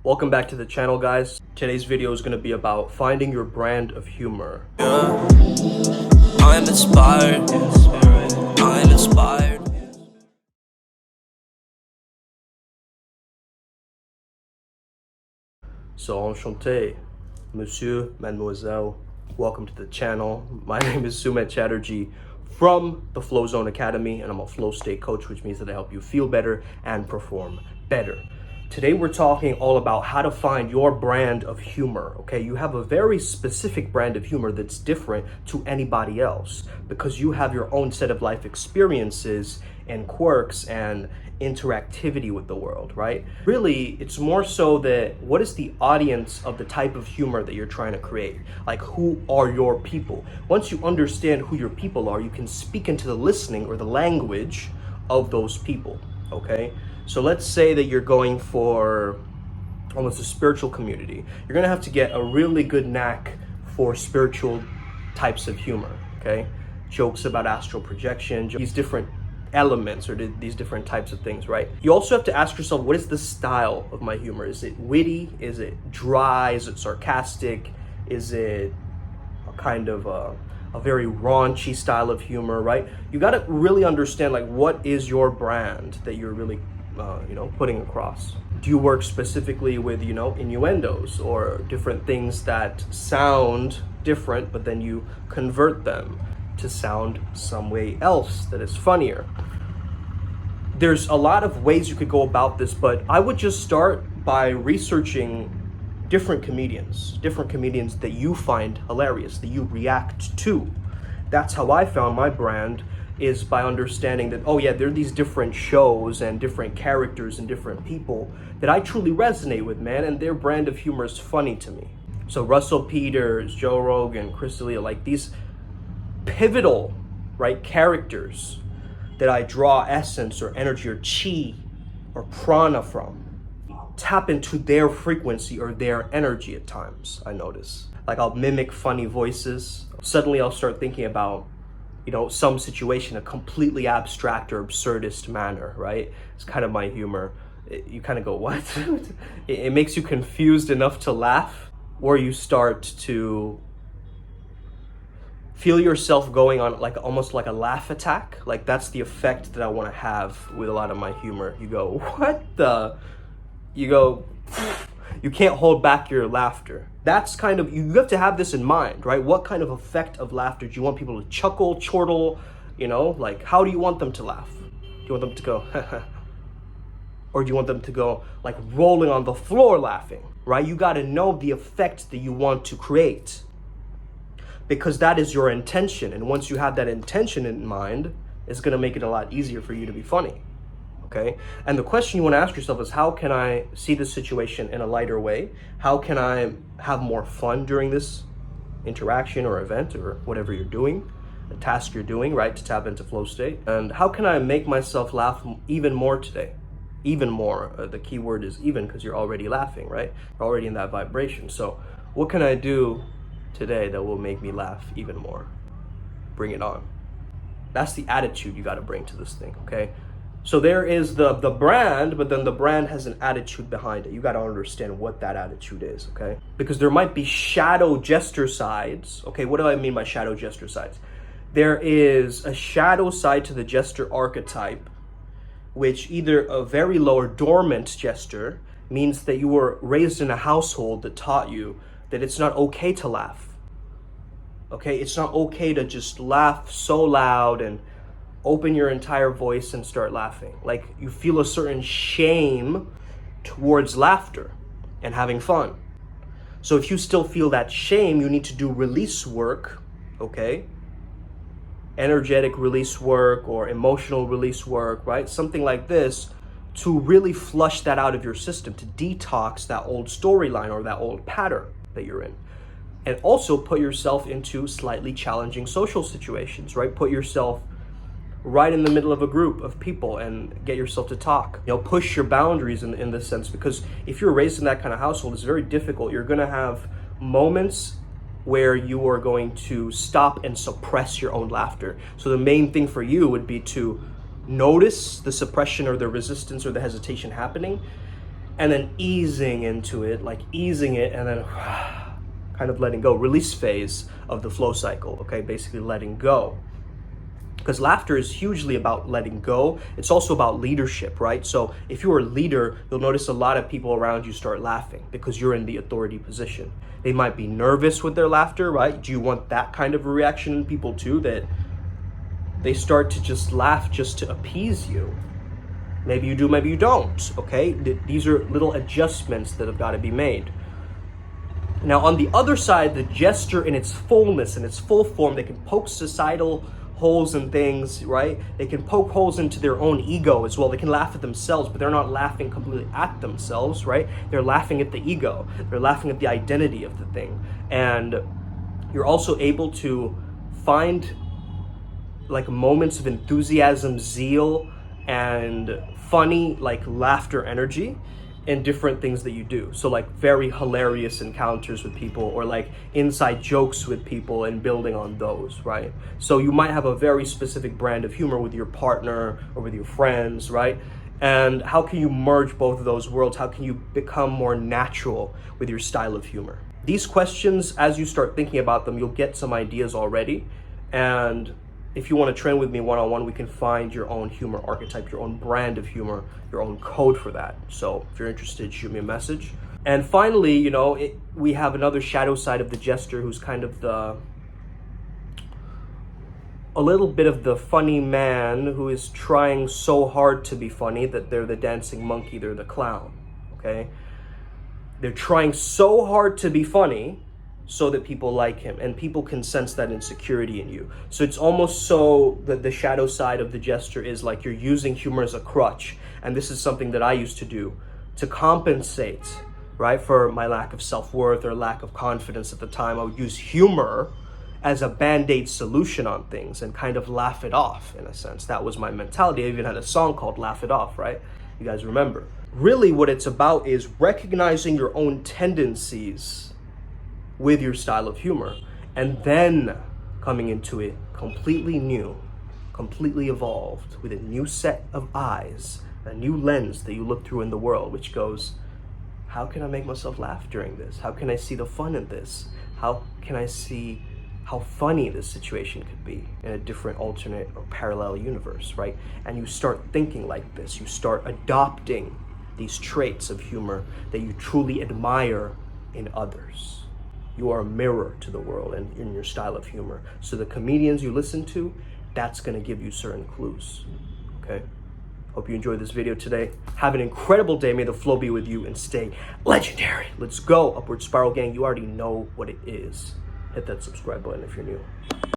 Welcome back to the channel, guys. Today's video is going to be about finding your brand of humor. Yeah. I'm inspired. I'm inspired. So, enchanté, monsieur, mademoiselle. Welcome to the channel. My name is Sumit Chatterjee from the Flow Zone Academy, and I'm a flow state coach, which means that I help you feel better and perform better. Today we're talking all about how to find your brand of humor, okay? You have a very specific brand of humor that's different to anybody else because you have your own set of life experiences and quirks and interactivity with the world, right? Really, it's more so that what is the audience of the type of humor that you're trying to create? Like, who are your people? Once you understand who your people are, you can speak into the listening or the language of those people, okay? So let's say that you're going for almost a spiritual community. You're gonna have to get a really good knack for spiritual types of humor, okay? Jokes about astral projection, these different elements or these different types of things, right? You also have to ask yourself, what is the style of my humor? Is it witty? Is it dry? Is it sarcastic? Is it a kind of a very raunchy style of humor, right? You gotta really understand, like, what is your brand that you're really putting across. Do you work specifically with, innuendos or different things that sound different, but then you convert them to sound some way else that is funnier? There's a lot of ways you could go about this, but I would just start by researching different comedians that you find hilarious, that you react to. That's how I found my brand, is by understanding that, oh yeah, there are these different shows and different characters and different people that I truly resonate with, man, and their brand of humor is funny to me. So Russell Peters, Joe Rogan, Chris D'Elia, like these pivotal, right, characters that I draw essence or energy or chi or prana from, tap into their frequency or their energy at times, I notice. Like, I'll mimic funny voices. Suddenly I'll start thinking about some situation, a completely abstract or absurdist manner, right? It's kind of my humor. You kind of go, what? It makes you confused enough to laugh, or you start to feel yourself going on like almost like a laugh attack. Like, that's the effect that I want to have with a lot of my humor. You go, what the? You go, you can't hold back your laughter. That's kind of, you have to have this in mind, right? What kind of effect of laughter? Do you want people to chuckle, chortle, like, how do you want them to laugh? Do you want them to go, or do you want them to go like rolling on the floor laughing, right? You got to know the effect that you want to create, because that is your intention. And once you have that intention in mind, it's going to make it a lot easier for you to be funny. Okay, and the question you want to ask yourself is, how can I see this situation in a lighter way? How can I have more fun during this interaction or event or whatever you're doing, the task you're doing, right, to tap into flow state? And how can I make myself laugh even more today? Even more. The key word is even, because you're already laughing, right? You're already in that vibration. So what can I do today that will make me laugh even more? Bring it on. That's the attitude you got to bring to this thing, okay? So there is the brand, but then the brand has an attitude behind it. You got to understand what that attitude is, okay? Because there might be shadow jester sides. Okay, what do I mean by shadow jester sides? There is a shadow side to the jester archetype, which either a very low or dormant jester means that you were raised in a household that taught you that it's not okay to laugh. Okay, it's not okay to just laugh so loud and open your entire voice and start laughing. Like, you feel a certain shame towards laughter and having fun. So if you still feel that shame, you need to do release work, okay? Energetic release work or emotional release work, right? Something like this, to really flush that out of your system, to detox that old storyline or that old pattern that you're in. And also put yourself into slightly challenging social situations, right? Put yourself right in the middle of a group of people and get yourself to talk. Push your boundaries in this sense, because if you're raised in that kind of household, it's very difficult. You're going to have moments where you are going to stop and suppress your own laughter. So the main thing for you would be to notice the suppression or the resistance or the hesitation happening, and then easing into it, like easing it, and then kind of letting go. Release phase of the flow cycle, okay? Basically letting go. Because laughter is hugely about letting go. It's also about leadership, right? So if you're a leader, you'll notice a lot of people around you start laughing because you're in the authority position. They might be nervous with their laughter, right? Do you want that kind of a reaction in people too, that they start to just laugh just to appease you? Maybe you do, maybe you don't, okay? These are little adjustments that have got to be made. Now, on the other side, the jester in its fullness, in its full form, they can poke societal holes in things, right? They can poke holes into their own ego as well. They can laugh at themselves, but they're not laughing completely at themselves, right? They're laughing at the ego. They're laughing at the identity of the thing. And you're also able to find like moments of enthusiasm, zeal, and funny, like laughter energy in different things that you do. So like very hilarious encounters with people, or like inside jokes with people and building on those, right? So you might have a very specific brand of humor with your partner or with your friends, right? And how can you merge both of those worlds? How can you become more natural with your style of humor? These questions, as you start thinking about them, you'll get some ideas already. And if you want to train with me one-on-one, we can find your own humor archetype, your own brand of humor, your own code for that. So if you're interested, shoot me a message. And finally, you know, we have another shadow side of the jester, who's kind of a little bit of the funny man who is trying so hard to be funny that they're the dancing monkey, they're the clown, okay? They're trying so hard to be funny so that people like him, and people can sense that insecurity in you. So it's almost so that the shadow side of the jester is like you're using humor as a crutch. And this is something that I used to do to compensate, right, for my lack of self-worth or lack of confidence at the time. I would use humor as a band-aid solution on things and kind of laugh it off, in a sense. That was my mentality. I even had a song called Laugh It Off, right? You guys remember. Really what it's about is recognizing your own tendencies with your style of humor, and then coming into it completely new, completely evolved, with a new set of eyes, a new lens that you look through in the world, which goes, how can I make myself laugh during this? How can I see the fun in this? How can I see how funny this situation could be in a different alternate or parallel universe, right? And you start thinking like this. You start adopting these traits of humor that you truly admire in others. You are a mirror to the world and in your style of humor. So the comedians you listen to, that's gonna give you certain clues, okay? Hope you enjoyed this video today. Have an incredible day. May the flow be with you and stay legendary. Let's go, Upward Spiral Gang. You already know what it is. Hit that subscribe button if you're new.